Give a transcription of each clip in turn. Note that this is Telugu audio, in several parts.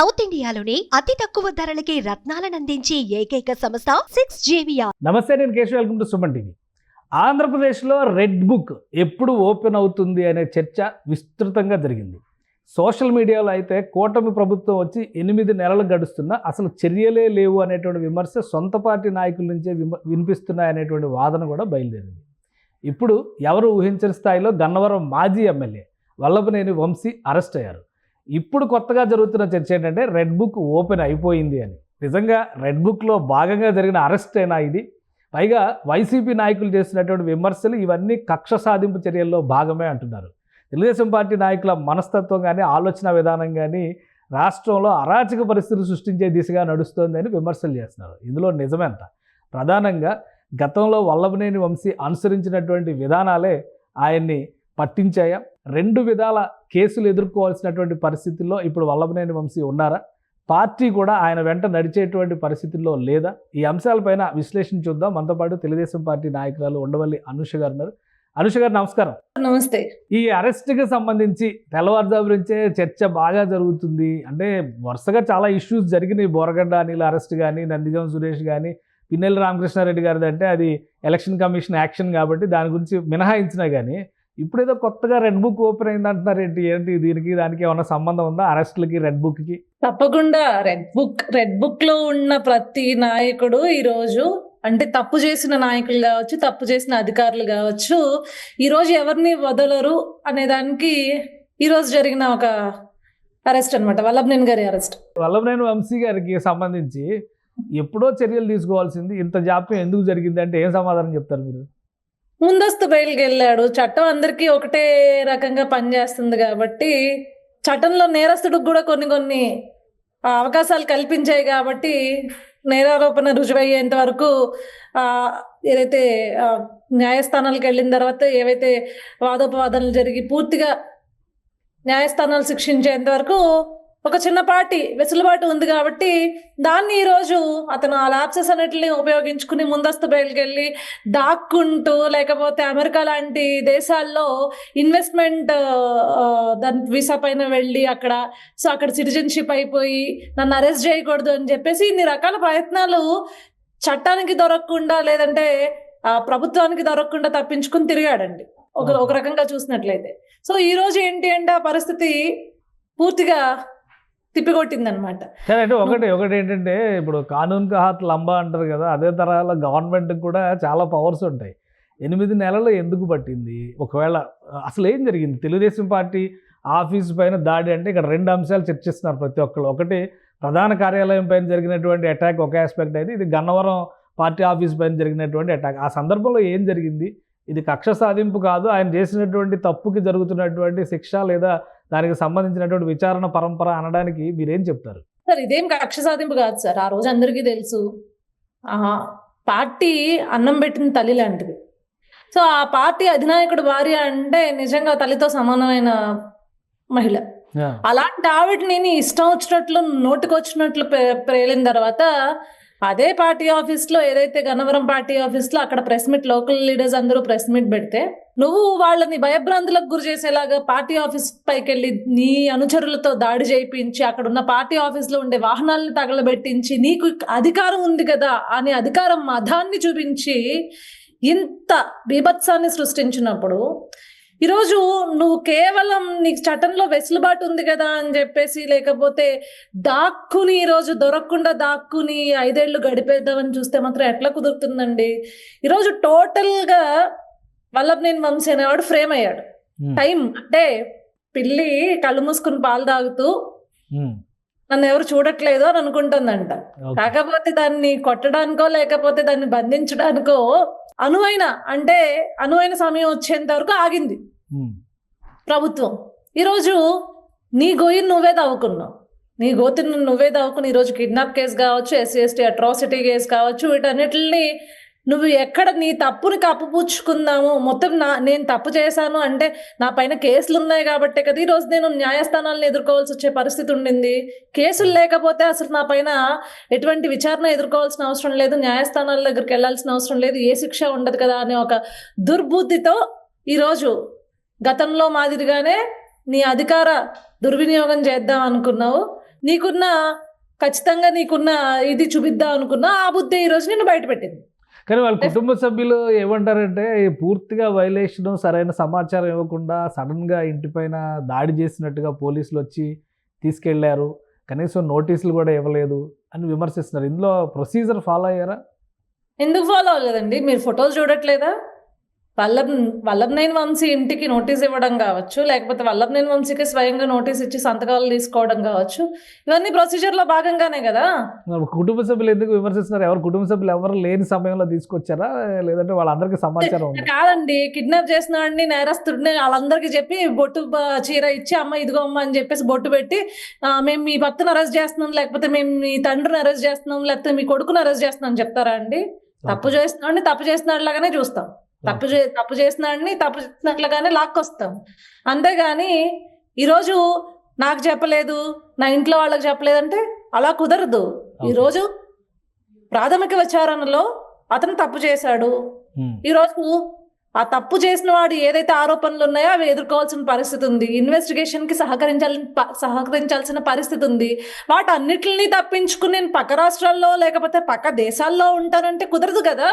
సౌత్ ఇండియాలోని అతి తక్కువ ధరలకి రత్నాలనందించే ఏకైక సంస్థ 6JVR. నమస్తే, నేను Keshav. Welcome to Suman TV. ఆంధ్రప్రదేశ్లో రెడ్ బుక్ ఎప్పుడు ఓపెన్ అవుతుంది అనే చర్చ విస్తృతంగా జరిగింది. సోషల్ మీడియాలో అయితే కూటమి ప్రభుత్వం వచ్చి 8 నెలలు గడుస్తున్నా అసలు చర్యలే లేవు అనేటువంటి విమర్శ సొంత పార్టీ నాయకుల నుంచే వినిపిస్తున్నాయనేటువంటి వాదన కూడా బయలుదేరింది. ఇప్పుడు ఎవరు ఊహించని స్థాయిలో గన్నవరం మాజీ ఎమ్మెల్యే వల్లభనేని వంశీ అరెస్ట్ అయ్యారు. ఇప్పుడు కొత్తగా జరుగుతున్న చర్చ ఏంటంటే రెడ్ బుక్ ఓపెన్ అయిపోయింది అని. నిజంగా రెడ్ బుక్లో భాగంగా జరిగిన అరెస్ట్ అయినా ఇది? పైగా వైసీపీ నాయకులు చేస్తున్నటువంటి విమర్శలు ఇవన్నీ కక్ష సాధింపు చర్యల్లో భాగమే అంటున్నారు. తెలుగుదేశం పార్టీ నాయకుల మనస్తత్వం కానీ ఆలోచన విధానం కానీ రాష్ట్రంలో అరాచక పరిస్థితులు సృష్టించే దిశగా నడుస్తోందని విమర్శలు చేస్తున్నారు. ఇందులో నిజమెంత? ప్రధానంగా గతంలో వల్లభనేని వంశీ అనుసరించినటువంటి విధానాలే ఆయన్ని పట్టించాయా? 2 విధాల కేసులు ఎదుర్కోవాల్సినటువంటి పరిస్థితుల్లో ఇప్పుడు వల్లభనేని వంశీ ఉన్నారా? పార్టీ కూడా ఆయన వెంట నడిచేటువంటి పరిస్థితుల్లో లేదా? ఈ అంశాలపైన విశ్లేషణ చూద్దాం. మనతో పాటు తెలుగుదేశం పార్టీ నాయకురాలు ఉండవల్లి అనూష గారు ఉన్నారు. అనూష గారు నమస్కారం. నమస్తే. ఈ అరెస్ట్కి సంబంధించి తెల్లవారుజాము నుంచే చర్చ బాగా జరుగుతుంది. అంటే వరుసగా చాలా ఇష్యూస్ జరిగినాయి. బోరగడ్డ అనిల్ అరెస్ట్ కానీ, నందిగం సురేష్ కానీ, పిన్నెల్లి రామకృష్ణారెడ్డి గారిది అంటే అది ఎలక్షన్ కమిషన్ యాక్షన్ కాబట్టి దాని గురించి మినహాయించినా కానీ ఇప్పుడు ఏదో కొత్తగా రెడ్ బుక్ ఓపెన్ అయింది అంటున్నారు. ఏంటి దీనికి దానికి ఏమన్నా సంబంధం ఉందా? అరెస్టులకి రెడ్ బుక్కి? తప్పకుండా రెడ్ బుక్ లో ఉన్న ప్రతి నాయకుడు ఈరోజు, అంటే తప్పు చేసిన నాయకులు కావచ్చు, తప్పు చేసిన అధికారులు కావచ్చు, ఈరోజు ఎవరిని వదలరు అనే దానికి ఈరోజు జరిగిన ఒక అరెస్ట్ అనమాట, వల్లభనేని గారి అరెస్ట్. వల్లభనేని వంశీ గారికి సంబంధించి ఎప్పుడో చర్యలు తీసుకోవాల్సింది, ఇంత జాప్యం ఎందుకు జరిగింది అంటే ఏం సమాధానం చెప్తారు మీరు? ముందస్తు బెయిల్కి వెళ్ళాడు. చట్టం అందరికీ ఒకటే రకంగా పనిచేస్తుంది కాబట్టి చట్టంలో నేరస్తుడికి కూడా కొన్ని అవకాశాలు కల్పించాయి కాబట్టి నేరారోపణ రుజువయ్యేంత వరకు ఏదైతే న్యాయస్థానాలకు వెళ్ళిన తర్వాత ఏవైతే వాదోపవాదనలు జరిగి పూర్తిగా న్యాయస్థానాలు శిక్షించేంత వరకు ఒక చిన్నపాటి వెసులుబాటు ఉంది కాబట్టి దాన్ని ఈరోజు అతను ఆ ల్యాప్సెస్ అన్నిటిని ఉపయోగించుకుని ముందస్తు బయలుకి వెళ్ళి దాక్కుంటూ, లేకపోతే అమెరికా లాంటి దేశాల్లో ఇన్వెస్ట్మెంట్ దాని వీసా పైన వెళ్ళి అక్కడ సిటిజన్షిప్ అయిపోయి నన్ను అరెస్ట్ చేయకూడదు అని చెప్పేసి ఇన్ని రకాల ప్రయత్నాలు చట్టానికి దొరకకుండా, లేదంటే ప్రభుత్వానికి దొరకకుండా తప్పించుకుని తిరిగాడండి ఒక రకంగా చూసినట్లయితే. సో ఈ రోజు ఏంటి అంటే ఆ పరిస్థితి పూర్తిగా తిప్పికొట్టిందనమాట. అంటే ఒకటి ఏంటంటే ఇప్పుడు కానూన్ కా హాత్ లంబా అంటారు కదా, అదే తరహాలో గవర్నమెంట్కి కూడా చాలా పవర్స్ ఉంటాయి. 8 నెలలు ఎందుకు పట్టింది? ఒకవేళ అసలు ఏం జరిగింది? తెలుగుదేశం పార్టీ ఆఫీస్ పైన దాడి అంటే ఇక్కడ 2 అంశాలు చర్చిస్తున్నారు ప్రతి ఒక్కరు. ఒకటి ప్రధాన కార్యాలయం పైన జరిగినటువంటి అటాక్ ఒక ఆస్పెక్ట్ అయితే, ఇది గన్నవరం పార్టీ ఆఫీస్ పైన జరిగినటువంటి అటాక్. ఆ సందర్భంలో ఏం జరిగింది? ఇది కక్ష సాధింపు కాదు, ఆయన చేసినటువంటి తప్పుకి జరుగుతున్నటువంటి శిక్ష లేదా దానికి సంబంధించినటువంటి విచారణ పరంపర అనడానికి మీరేం చెప్తారు? సార్, ఇదేం కక్ష సాధింపు కాదు సార్. ఆ రోజు అందరికీ తెలుసు, పార్టీ అన్నం పెట్టిన తల్లి లాంటిది. సో ఆ పార్టీ అధినాయకుడు భార్య అంటే నిజంగా తల్లితో సమానమైన మహిళ. అలాంటి ఆవిడని ఇష్టం వచ్చినట్లు నోటికొచ్చినట్లు ప్రేలిన తర్వాత అదే పార్టీ ఆఫీస్లో, ఏదైతే గన్నవరం పార్టీ ఆఫీస్లో అక్కడ ప్రెస్ మీట్, లోకల్ లీడర్స్ అందరూ ప్రెస్ మీట్ పెడితే నువ్వు వాళ్ళని భయభ్రాంతులకు గురి చేసేలాగా పార్టీ ఆఫీస్ పైకి వెళ్ళి నీ అనుచరులతో దాడి చేయించి అక్కడ ఉన్న పార్టీ ఆఫీస్లో ఉండే వాహనాలను తగలబెట్టించి నీకు అధికారం ఉంది కదా అనే అధికారం మదాన్ని చూపించి ఇంత బీభత్సాన్ని సృష్టించినప్పుడు ఈరోజు నువ్వు కేవలం నీకు చట్టంలో వెసులుబాటు ఉంది కదా అని చెప్పేసి, లేకపోతే దాక్కుని ఈరోజు దొరకకుండా దాక్కుని 5 ఏళ్ళు గడిపేద్దామని చూస్తే మాత్రం ఎట్లా కుదురుతుందండి? ఈరోజు టోటల్గా వల్లభనేని వంశీ అనేవాడు ఫ్రేమ్ అయ్యాడు. టైం అంటే పిల్లి కళ్ళు మూసుకుని పాలు తాగుతూ నన్ను ఎవరు చూడట్లేదు అని అనుకుంటుందంట. కాకపోతే దాన్ని కొట్టడానికో లేకపోతే దాన్ని బంధించడానికో అనువైన సమయం వచ్చేంత వరకు ఆగింది ప్రభుత్వం. ఈరోజు నీ గోయిని నువ్వే తవ్వుకున్నావు, నీ గోతిని నువ్వే తవ్వుకుని ఈరోజు కిడ్నాప్ కేసు కావచ్చు, SC/ST అట్రాసిటీ కేసు కావచ్చు, వీటన్నిటిని నువ్వు ఎక్కడ నీ తప్పుని కప్పుపుచ్చుకుందాము, మొత్తం నేను తప్పు చేశాను అంటే నా పైన కేసులు ఉన్నాయి కాబట్టే కదా ఈరోజు నేను న్యాయస్థానాలను ఎదుర్కోవాల్సి వచ్చే పరిస్థితి ఉండింది. కేసులు లేకపోతే అసలు నా పైన ఎటువంటి విచారణ ఎదుర్కోవాల్సిన అవసరం లేదు, న్యాయస్థానాల దగ్గరికి వెళ్ళాల్సిన అవసరం లేదు, ఏ శిక్ష ఉండదు కదా అనే ఒక దుర్బుద్ధితో ఈరోజు గతంలో మాదిరిగానే నీ అధికార దుర్వినియోగం చేద్దాం అనుకున్నావు. నీకున్న ఖచ్చితంగా నీకున్న ఇది చూపిద్దాం అనుకున్నా ఆ బుద్ధి ఈ రోజు నిన్ను బయట పెట్టింది. కానీ వాళ్ళ కుటుంబ సభ్యులు ఏమంటారంటే పూర్తిగా వైలేషన్, సరైన సమాచారం ఇవ్వకుండా సడన్గా ఇంటిపైన దాడి చేసినట్టుగా పోలీసులు వచ్చి తీసుకెళ్లారు, కనీసం నోటీసులు కూడా ఇవ్వలేదు అని విమర్శిస్తున్నారు. ఇందులో ప్రొసీజర్ ఫాలో అయ్యారా? ఎందుకు ఫాలో అవ్వలేదండి? మీరు ఫోటోలు చూడట్లేదా? వల్లభనేని వంశీ ఇంటికి నోటీస్ ఇవ్వడం కావచ్చు, లేకపోతే వల్లభనేని వంశీకి స్వయంగా నోటీస్ ఇచ్చి సంతకాలు తీసుకోవడం కావచ్చు, ఇవన్నీ ప్రొసీజర్లో భాగంగానే కదా. కుటుంబ సభ్యులు ఎందుకు విమర్శిస్తున్నారు? ఎవరు కుటుంబ సభ్యులు ఎవరు లేని సమయంలో తీసుకొచ్చారా, లేదంటే వాళ్ళందరికీ సమాచారం ఉందా? కాదండి, కిడ్నాప్ చేసిన వాడిని, నేరస్తుడిని వాళ్ళందరికీ చెప్పి బొట్టు చీర ఇచ్చి అమ్మ ఇదిగో అమ్మ అని చెప్పేసి బొట్టు పెట్టి మేము మీ భర్తను అరెస్ట్ చేస్తున్నాం, లేకపోతే మేము మీ తండ్రిని అరెస్ట్ చేస్తున్నాం, లేకపోతే మీ కొడుకుని అరెస్ట్ చేస్తున్నాం అని చెప్తారా అండి? తప్పు చేస్తున్నాడిని తప్పు చేసినట్లాగానే చూస్తాం, తప్పు చేసినాడిని తప్పు చేసినట్లుగానే లాక్కొస్తాం. అంతేగాని ఈరోజు నాకు చెప్పలేదు, నా ఇంట్లో వాళ్ళకి చెప్పలేదంటే అలా కుదరదు. ఈరోజు ప్రాథమిక విచారణలో అతను తప్పు చేశాడు. ఈరోజు ఆ తప్పు చేసిన వాడు ఏదైతే ఆరోపణలు ఉన్నాయో అవి ఎదుర్కోవాల్సిన పరిస్థితి ఉంది. ఇన్వెస్టిగేషన్ కి సహకరించాల్సిన పరిస్థితి ఉంది. వాటన్నిటిని తప్పించుకుని నేను పక్క రాష్ట్రాల్లో లేకపోతే పక్క దేశాల్లో ఉంటానంటే కుదరదు కదా.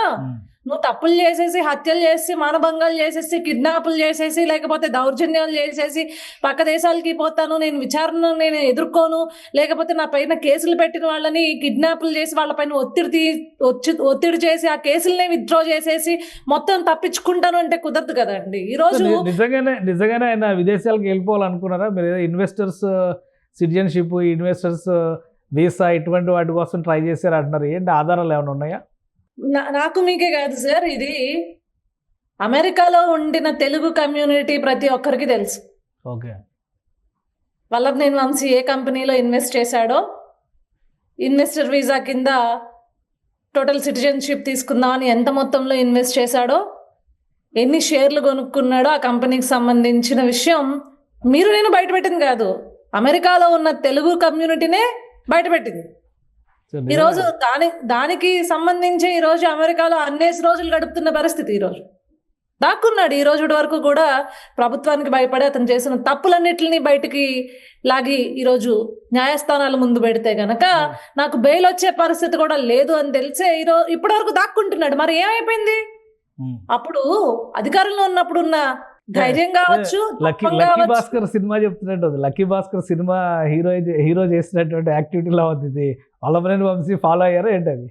నువ్వు తప్పులు చేసేసి, హత్యలు చేసి, మానభంగాలు చేసేసి, కిడ్నాపులు చేసేసి, లేకపోతే దౌర్జన్యాలు చేసేసి పక్క దేశాలకి పోతాను, నేను విచారణ నేను ఎదుర్కోను, లేకపోతే నా పైన కేసులు పెట్టిన వాళ్ళని కిడ్నాపులు చేసి వాళ్ళపైన ఒత్తిడి చేసి ఆ కేసులనే విత్డ్రా చేసేసి మొత్తం తప్పించుకుంటాను అంటే కుదరదు కదండి. ఈరోజు నిజంగానే ఆయన విదేశాలకు వెళ్ళిపోవాలనుకున్నారా? మీరు ఏదో ఇన్వెస్టర్స్ సిటిజన్షిప్, ఇన్వెస్టర్స్ వీసా ఇటువంటి వాటి కోసం ట్రై చేశారు అంటున్నారు. ఏంటి ఆధారాలు ఏమైనా ఉన్నాయా? నాకు మీకే కాదు సార్, ఇది అమెరికాలో ఉండిన తెలుగు కమ్యూనిటీ ప్రతి ఒక్కరికి తెలుసు. ఓకే, వల్లభనేని వంశీ ఏ కంపెనీలో ఇన్వెస్ట్ చేశాడో, ఇన్వెస్టర్ వీసా కింద టోటల్ సిటిజన్షిప్ తీసుకుందామని ఎంత మొత్తంలో ఇన్వెస్ట్ చేశాడో, ఎన్ని షేర్లు కొనుక్కున్నాడో ఆ కంపెనీకి సంబంధించిన విషయం మీరు నేను బయటపెట్టింది కాదు, అమెరికాలో ఉన్న తెలుగు కమ్యూనిటీనే బయటపెట్టింది. ఈరోజు దానికి సంబంధించి ఈరోజు అమెరికాలో అన్నేసి రోజులు గడుపుతున్న పరిస్థితి. ఈరోజు దాక్కున్నాడు. ఈ రోజు వరకు కూడా ప్రభుత్వానికి భయపడి అతను చేసిన తప్పులన్నిటిని బయటికి లాగి ఈరోజు న్యాయస్థానాల ముందు పెడితే గనక నాకు బెయిల్ వచ్చే పరిస్థితి కూడా లేదు అని తెలిసే ఇప్పటి వరకు దాక్కుంటున్నాడు. మరి ఏమైపోయింది? అప్పుడు అధికారంలో ఉన్నప్పుడు ఉన్న ధైర్యం కావచ్చు. లక్కీ భాస్కర్ సినిమా చెప్తున్నట్టు, లక్కీ భాస్కర్ సినిమా హీరో చేసినటువంటి యాక్టివిటీలో ఉంది. వల్లభనేని వంశీ ఫాలో అయ్యారా ఏంటి? అది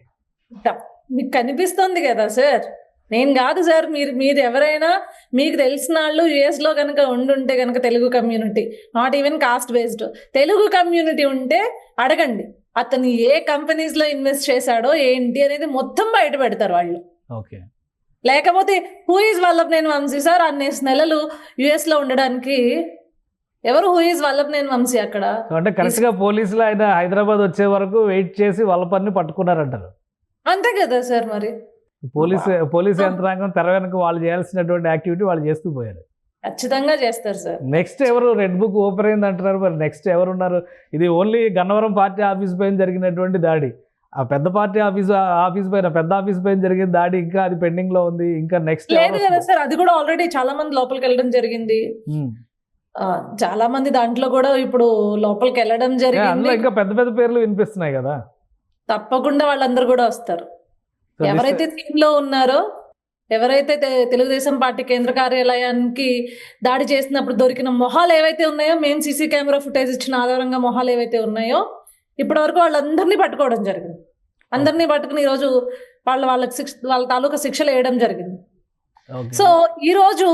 మీకు కనిపిస్తుంది కదా సార్. నేను కాదు సార్, మీరు ఎవరైనా మీకు తెలిసిన వాళ్ళు యుఎస్ లో కనుక ఉండుంటే కనుక Telugu community, not even cost based Telugu community ఉంటే అడగండి, అతను ఏ కంపెనీస్ లో ఇన్వెస్ట్ చేశాడో ఏంటి అనేది మొత్తం బయట పెడతారు వాళ్ళు. ఓకే, లేకపోతే who is Vallabhaneni Vamsi sir అన్నేసి నెలలు యుఎస్ లో ఉండడానికి ఎవరు? హూ ఈజ్ వల్లభనేని వంశీ అక్కడ? అంటే కరెక్ట్ గా పోలీసులు ఆయన హైదరాబాద్ వచ్చే వరకు వెయిట్ చేసి వల్లభని పట్టుకున్నారంటారు. అంతే కదా సార్. మరి పోలీసు యంత్రాంగం తెర వెనక వాళ్ళు చేయాల్సినటువంటి యాక్టివిటీ వాళ్ళు చేస్తూ పోయారు. ఖచ్చితంగా చేస్తారు సార్. నెక్స్ట్ ఎవరు? రెడ్ బుక్ ఓపెన్ అయింది అంటున్నారు. మరి నెక్స్ట్ ఎవరు ఉన్నారు? ఇది ఓన్లీ గన్నవరం పార్టీ ఆఫీస్ పైన జరిగినటువంటి దాడి, ఆ పెద్ద పార్టీ ఆఫీస్ పైన, పెద్ద ఆఫీస్ పైన జరిగిన దాడి ఇంకా అది పెండింగ్ లో ఉంది. ఇంకా నెక్స్ట్ లేదు కదా సార్. అది కూడా ఆల్రెడీ చాలా మంది లోపలికి వెళ్ళడం జరిగింది. చాలా మంది దాంట్లో కూడా ఇప్పుడు లోపలికి వెళ్ళడం జరిగింది. ఇంకా పెద్ద పెద్ద పేర్లు వినిపిస్తున్నాయి కదా. తప్పకుండా వాళ్ళందరూ కూడా వస్తారు. ఎవరైతే టీమ్ లో ఉన్నారో, ఎవరైతే తెలుగుదేశం పార్టీ కేంద్ర కార్యాలయానికి దాడి చేసినప్పుడు దొరికిన మొహాలు ఏవైతే ఉన్నాయో, మేము సీసీ కెమెరా ఫుటేజ్ ఇచ్చిన ఆధారంగా మొహాలు ఏవైతే ఉన్నాయో, ఇప్పటి వరకు వాళ్ళందరినీ పట్టుకోవడం జరిగింది. అందరినీ పట్టుకుని ఈరోజు వాళ్ళ తాలూకా శిక్షలు వేయడం జరిగింది. సో ఈరోజు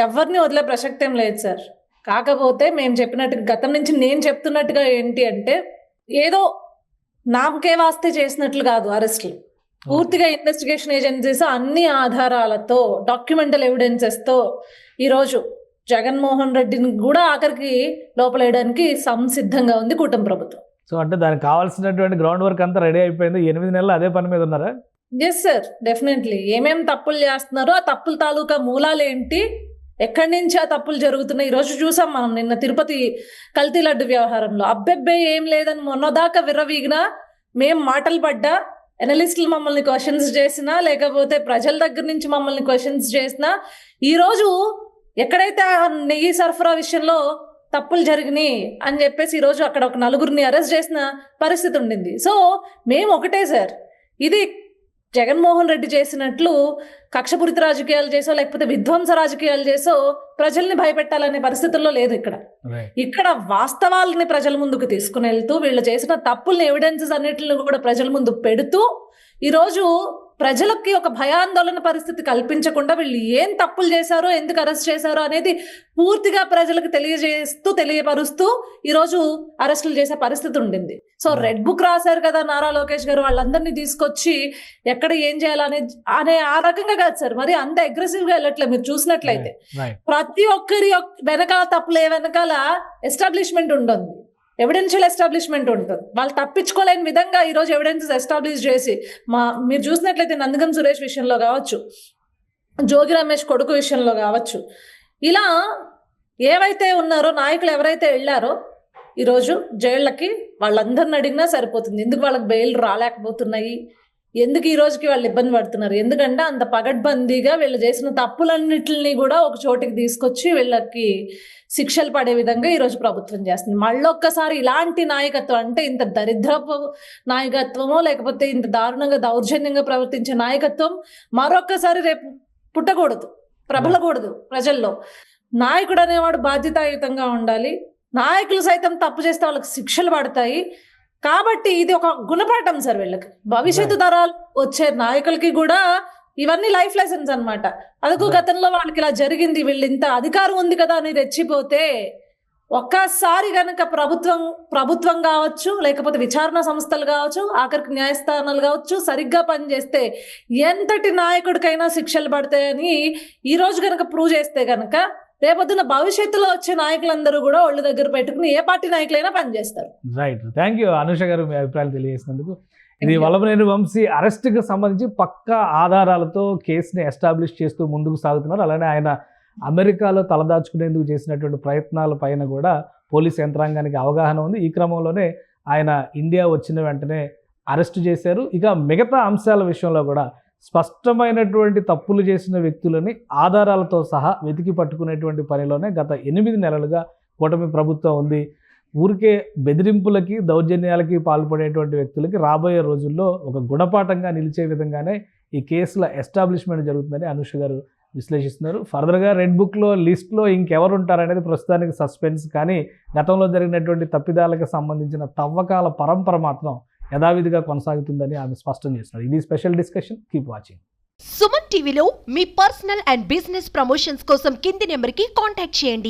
ఎవరిని వదిలే ప్రసక్తి ఏం లేదు సార్. కాకపోతే మేము చెప్పినట్టుగా, గతం నుంచి నేను చెప్తున్నట్టుగా ఏంటి అంటే, ఏదో నామకే వాస్తే చేసినట్లు కాదు అరెస్టులు. పూర్తిగా ఇన్వెస్టిగేషన్ ఏజెన్సీస్ అన్ని ఆధారాలతో, డాక్యుమెంటల్ ఎవిడెన్సెస్తో ఈరోజు జగన్మోహన్ రెడ్డిని కూడా ఆఖరికి లోపలేయడానికి సంసిద్ధంగా ఉంది కూటమి ప్రభుత్వం. సో అంటే దానికి కావాల్సినటువంటి గ్రౌండ్ వర్క్ అంతా రెడీ అయిపోయింది. 8 నెలలు అదే పని మీద ఉన్నారా? Yes sir, definitely. ఏమేమి తప్పులు చేస్తున్నారో, ఆ తప్పుల తాలూకా మూలాలు ఏంటి, ఎక్కడి నుంచి ఆ తప్పులు జరుగుతున్నాయి ఈరోజు చూసాం మనం. నిన్న తిరుపతి కల్తీ లడ్డు వ్యవహారంలో అబ్బెబ్బే ఏం లేదని మొన్నదాకా విర్రవీగినా, మేం మాటలు పడ్డా, ఎనలిస్టులు మమ్మల్ని క్వశ్చన్స్ చేసినా, లేకపోతే ప్రజల దగ్గర నుంచి మమ్మల్ని క్వశ్చన్స్ చేసినా, ఈరోజు ఎక్కడైతే ఆ నెయ్యి సరఫరా విషయంలో తప్పులు జరిగినాయి అని చెప్పేసి ఈరోజు అక్కడ ఒక నలుగురిని అరెస్ట్ చేసిన పరిస్థితి ఉండింది. సో మేము ఒకటే సార్, ఇది జగన్మోహన్ రెడ్డి చేసినట్లు కక్షపూరిత రాజకీయాలు చేసో లేకపోతే విధ్వంస రాజకీయాలు చేసో ప్రజల్ని భయపెట్టాలనే పరిస్థితుల్లో లేదు. ఇక్కడ వాస్తవాలని ప్రజల ముందుకు తీసుకుని వెళ్తూ వీళ్ళు చేసిన తప్పుల్ని ఎవిడెన్సెస్ అన్నిటిని కూడా ప్రజల ముందు పెడుతూ ఈరోజు ప్రజలకి ఒక భయాందోళన పరిస్థితి కల్పించకుండా వీళ్ళు ఏం తప్పులు చేశారో, ఎందుకు అరెస్ట్ చేశారో అనేది పూర్తిగా ప్రజలకు తెలియపరుస్తూ ఈరోజు అరెస్టులు చేసే పరిస్థితి ఉండింది. సో రెడ్ బుక్ రాశారు కదా నారా లోకేష్ గారు, వాళ్ళందరినీ తీసుకొచ్చి ఎక్కడ ఏం చేయాలనే ఆ రకంగా కాదు సార్, మరి అంత అగ్రెసివ్ గా వెళ్ళట్లేదు. మీరు చూసినట్లయితే ప్రతి ఒక్కరి వెనకాల తప్పులే వెనకాల ఎస్టాబ్లిష్మెంట్ ఉంటుంది, ఎవిడెన్షియల్ ఎస్టాబ్లిష్మెంట్ ఉంటుంది. వాళ్ళు తప్పించుకోలేని విధంగా ఈరోజు ఎవిడెన్సెస్ ఎస్టాబ్లిష్ చేసి మీరు చూసినట్లయితే నందగం సురేష్ విషయంలో కావచ్చు, జోగి రమేష్ కొడుకు విషయంలో కావచ్చు, ఇలా ఏవైతే ఉన్నారో నాయకులు ఎవరైతే వెళ్ళారో ఈరోజు జైళ్ళకి వాళ్ళందరిని అడిగినా సరిపోతుంది. ఎందుకు వాళ్ళకి బెయిల్ రాలేకపోతున్నాయి, ఎందుకు ఈ రోజుకి వాళ్ళు ఇబ్బంది పడుతున్నారు? ఎందుకంటే అంత పగడ్బందీగా వీళ్ళు చేసిన తప్పులన్నిటిని కూడా ఒక చోటికి తీసుకొచ్చి వీళ్ళకి శిక్షలు పడే విధంగా ఈరోజు ప్రభుత్వం చేస్తుంది. మళ్ళొక్కసారి ఇలాంటి నాయకత్వం, అంటే ఇంత దరిద్రపు నాయకత్వమో లేకపోతే ఇంత దారుణంగా దౌర్జన్యంగా ప్రవర్తించే నాయకత్వం మరొక్కసారి రేపు పుట్టకూడదు, ప్రబలకూడదు ప్రజల్లో. నాయకుడు అనేవాడు బాధ్యతాయుతంగా ఉండాలి. నాయకులు సైతం తప్పు చేస్తే వాళ్ళకి శిక్షలు పడతాయి. కాబట్టి ఇది ఒక గుణపాఠం సార్ వీళ్ళకి. భవిష్యత్తు తరాలు వచ్చే నాయకులకి కూడా ఇవన్నీ లైఫ్ లెసన్స్ అన్నమాట. అదొక గతంలో వాళ్ళకి ఇలా జరిగింది, వీళ్ళు ఇంత అధికారం ఉంది కదా అని రెచ్చిపోతే ఒక్కసారి కనుక ప్రభుత్వం కావచ్చు లేకపోతే విచారణ సంస్థలు కావచ్చు, ఆఖరికి న్యాయస్థానాలు కావచ్చు సరిగ్గా పనిచేస్తే ఎంతటి నాయకుడికైనా శిక్షలు పడతాయని ఈ రోజు కనుక ప్రూవ్ చేస్తే కనుక రేపొద్దున భవిష్యత్తులో వచ్చే నాయకులందరూ కూడా ఒళ్ళు దగ్గర పెట్టుకుని ఏ పార్టీ నాయకులైనా పనిచేస్తారు. రైట్, థ్యాంక్ యూ అనుష గారు మీ అభిప్రాయాలు తెలియజేసినందుకు. ఇది వల్లభనేని వంశీ అరెస్ట్కి సంబంధించి పక్కా ఆధారాలతో కేసుని ఎస్టాబ్లిష్ చేస్తూ ముందుకు సాగుతున్నారు. అలానే ఆయన అమెరికాలో తలదాచుకునేందుకు చేసినటువంటి ప్రయత్నాల పైన కూడా పోలీస్ యంత్రాంగానికి అవగాహన ఉంది. ఈ క్రమంలోనే ఆయన ఇండియా వచ్చిన వెంటనే అరెస్ట్ చేశారు. ఇక మిగతా అంశాల విషయంలో కూడా స్పష్టమైనటువంటి తప్పులు చేసిన వ్యక్తులని ఆధారాలతో సహా వెతికి పట్టుకునేటువంటి పనిలోనే గత 8 నెలలుగా కూటమి ప్రభుత్వం ఉంది. ఊరికే బెదిరింపులకి దౌర్జన్యాలకి పాల్పడేటువంటి వ్యక్తులకి రాబోయే రోజుల్లో ఒక గుణపాఠంగా నిలిచే విధంగానే ఈ కేసుల ఎస్టాబ్లిష్మెంట్ జరుగుతుందని అనుష గారు విశ్లేషిస్తున్నారు. ఫర్దర్గా రెడ్ బుక్లో లిస్ట్లో ఇంకెవరు ఉంటారనేది ప్రస్తుతానికి సస్పెన్స్. కానీ గతంలో జరిగినటువంటి తప్పిదాలకు సంబంధించిన తవ్వకాల పరంపర మాత్రం యథావిధిగా కొనసాగుతుందని ఆమె స్పష్టం చేస్తున్నారు. ఇది special discussion. Keep watching. Suman టీవీలో మీ పర్సనల్ అండ్ బిజినెస్ ప్రమోషన్స్ కోసం కింది నెంబర్కి కాంటాక్ట్ చేయండి.